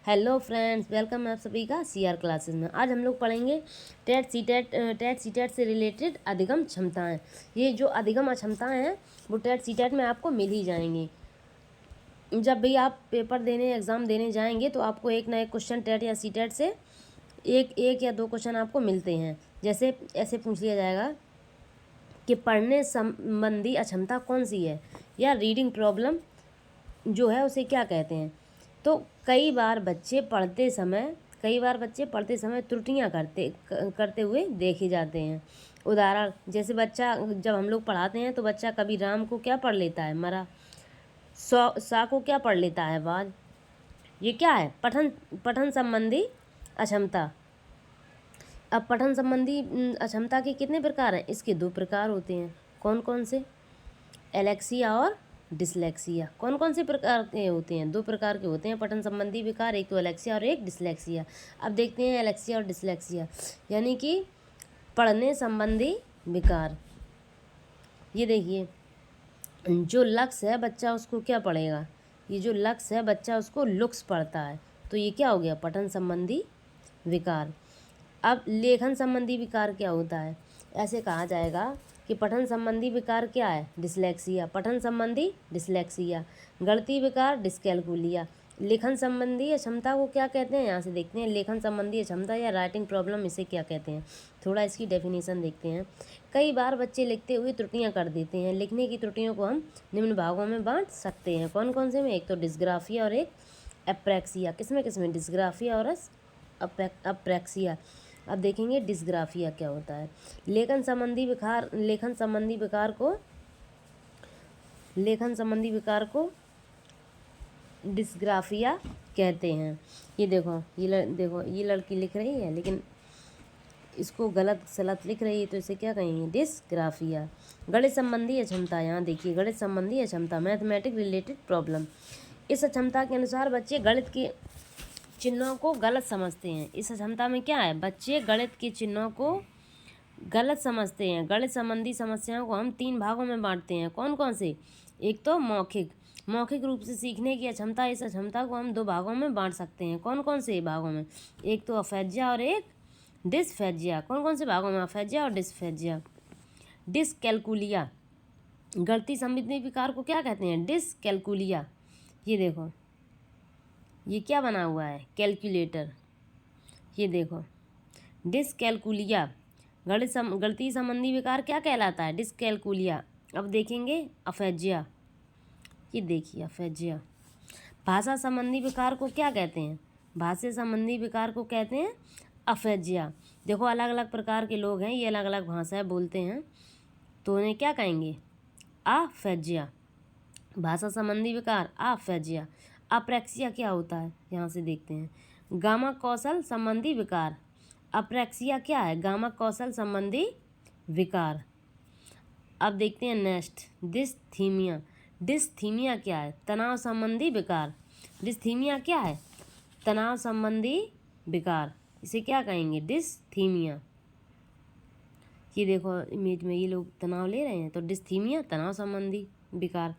Hello friends, welcome है आप सभी का सीआर क्लासेस में। आज हम लोग पढ़ेंगे टेट सीटेट से रिलेटेड अधिगम क्षमताएं। ये जो अधिगम अक्षमताएं हैं वो टेट सीटेट में आपको मिल ही जाएंगी। जब भी आप पेपर देने एग्ज़ाम देने जाएंगे तो आपको एक ना एक क्वेश्चन टेट या सीटेट से एक या दो क्वेश्चन आपको मिलते हैं। जैसे ऐसे पूछ लिया जाएगा कि पढ़ने संबंधी अक्षमता कौन सी है, या रीडिंग प्रॉब्लम जो है उसे क्या कहते हैं। तो कई बार बच्चे पढ़ते समय त्रुटियां करते हुए देखे जाते हैं। उदाहरण जैसे बच्चा, जब हम लोग पढ़ाते हैं तो बच्चा कभी राम को क्या पढ़ लेता है, मरा। सा को क्या पढ़ लेता है, बाद। ये क्या है, पठन पठन संबंधी अक्षमता। अब पठन संबंधी अक्षमता के कितने प्रकार हैं? इसके दो प्रकार होते हैं। कौन कौन से? एलेक्सिया और डिसलेक्सिया। कौन कौन से प्रकार के होते हैं? दो प्रकार के होते हैं पठन संबंधी विकार, एक तो एलेक्सिया और एक डिसलेक्सिया। अब देखते हैं एलेक्सिया और डिसलेक्सिया, यानी कि पढ़ने संबंधी विकार। ये देखिए, जो लक्ष्य है बच्चा उसको क्या पढ़ेगा, ये जो लक्ष्य है बच्चा उसको लुक्स पढ़ता है, तो ये क्या हो गया, पठन संबंधी विकार। अब लेखन संबंधी विकार क्या होता है? ऐसे कहा जाएगा कि पठन संबंधी विकार क्या है, डिसलेक्सिया। पठन संबंधी डिसलेक्सिया। गणितीय विकार डिस्कैल्कुलिया। लेखन संबंधी अक्षमता को क्या कहते हैं? यहाँ से देखते हैं, लेखन संबंधी अक्षमता या राइटिंग प्रॉब्लम इसे क्या कहते हैं। थोड़ा इसकी डेफिनेशन देखते हैं। कई बार बच्चे लिखते हुए त्रुटियां कर देते हैं। लिखने की त्रुटियों को हम निम्न भागों में बांट सकते हैं। कौन कौन से में? एक तो डिस्ग्राफिया और एक एप्रेक्सिया। किसमें किसमें? डिस्ग्राफिया और अप्रेक्सिया। अब देखेंगे डिस्ग्राफिया क्या होता है। लेखन संबंधी विकार को डिस्ग्राफिया कहते हैं। ये देखो, देखो ये लड़की लिख रही है लेकिन इसको गलत सलत लिख रही है, तो इसे क्या कहेंगे, डिस्ग्राफिया। गणित संबंधी अक्षमता, यहाँ देखिए, गणित संबंधी अक्षमता, मैथमेटिक रिलेटेड प्रॉब्लम। इस अक्षमता के अनुसार बच्चे गणित के चिन्हों को गलत समझते हैं। इस क्षमता में क्या है, बच्चे गणित के चिन्हों को गलत समझते हैं। गणित संबंधी समस्याओं को हम 3 भागों में बांटते हैं। कौन कौन से? एक तो मौखिक रूप से सीखने की अक्षमता। इस अक्षमता को हम 2 भागों में बांट सकते हैं। कौन कौन से भागों में? एक तो अफेजिया और एक डिसफेजिया। कौन कौन से भागों में? अफेजिया और डिसफेजिया। डिसकैल्कुलिया। गणितीय संबंधी विकार को क्या कहते हैं? डिसकैल्कुलिया। ये देखो, ये क्या बना हुआ है, कैलकुलेटर। ये देखो, डिसकैल्कुलिया। गणितीय संबंधी विकार क्या कहलाता है? डिसकैल्कुलिया। अब देखेंगे अफेजिया। ये देखिए अफेजिया। भाषा संबंधी विकार को क्या कहते हैं? भाषा संबंधी विकार को कहते हैं अफेजिया। देखो, अलग अलग प्रकार के लोग हैं, ये अलग अलग भाषाएं बोलते हैं, तो उन्हें क्या कहेंगे? अफेजिया। भाषा संबंधी विकार अफेजिया। अप्रेक्सिया क्या होता है? यहाँ से देखते हैं, गामा कौशल संबंधी विकार। अप्रेक्सिया क्या है? गामा कौशल संबंधी विकार। अब देखते हैं नेक्स्ट, डिस्थीमिया। डिस्थीमिया क्या है? तनाव संबंधी विकार। डिस्थीमिया क्या है? तनाव संबंधी विकार। इसे क्या कहेंगे? डिस्थीमिया। ये देखो इमेज में, ये लोग तनाव ले रहे हैं, तो डिस्थीमिया तनाव संबंधी विकार।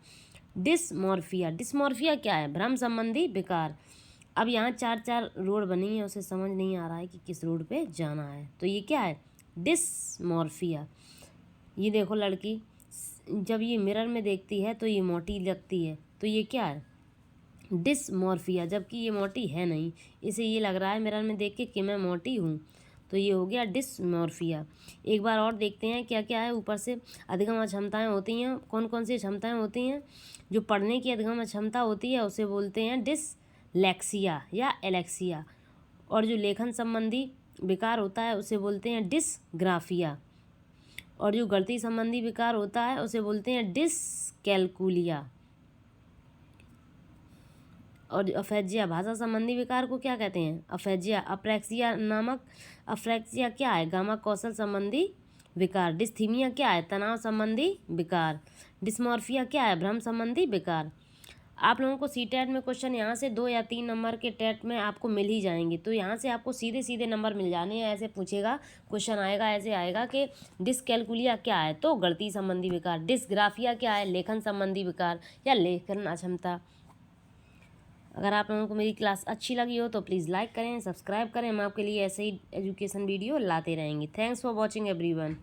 डिसमॉर्फिया। डिसमॉर्फिया क्या है? भ्रम संबंधी विकार। अब यहाँ 4 रोड बनी है, उसे समझ नहीं आ रहा है कि किस रोड पे जाना है, तो ये क्या है? डिसमॉर्फिया। ये देखो, लड़की जब ये मिरर में देखती है तो ये मोटी लगती है, तो ये क्या है? डिसमॉर्फिया। जबकि ये मोटी है नहीं, इसे ये लग रहा है मिरर में देख के कि मैं मोटी हूँ, तो ये हो गया डिसमॉर्फिया। एक बार और देखते हैं क्या क्या है ऊपर से। अधिगम अक्षमताएँ होती हैं, कौन कौन सी क्षमताएँ होती हैं? जो पढ़ने की अधिगम अक्षमता होती है उसे बोलते हैं डिसलेक्सिया या एलेक्सिया, और जो लेखन संबंधी विकार होता है उसे बोलते हैं डिसग्राफिया, और जो गणितीय संबंधी विकार होता है उसे बोलते हैं डिसकैल्कुलिया। और अफेजिया, भाषा संबंधी विकार को क्या कहते हैं? अफेजिया। अप्रेक्सिया नामक अफ्रेक्सिया क्या है? गामा कौशल संबंधी विकार। डिस्थीमिया क्या है? तनाव संबंधी विकार। डिस्मॉर्फिया क्या है? भ्रम संबंधी विकार। आप लोगों को सीटेट में क्वेश्चन यहाँ से 2 या 3 नंबर के टेट में आपको मिल ही जाएंगे, तो यहाँ से आपको सीधे सीधे नंबर मिल जाने हैं। ऐसे पूछेगा, क्वेश्चन आएगा, ऐसे आएगा कि डिसकैल्कुलिया क्या है, तो गणितीय संबंधी विकार। डिसग्राफिया क्या है? लेखन संबंधी विकार या लेखन अक्षमता। अगर आप लोगों को मेरी क्लास अच्छी लगी हो तो प्लीज़ लाइक करें, सब्सक्राइब करें। हम आपके लिए ऐसे ही एजुकेशन वीडियो लाते रहेंगे। Thanks for watching everyone.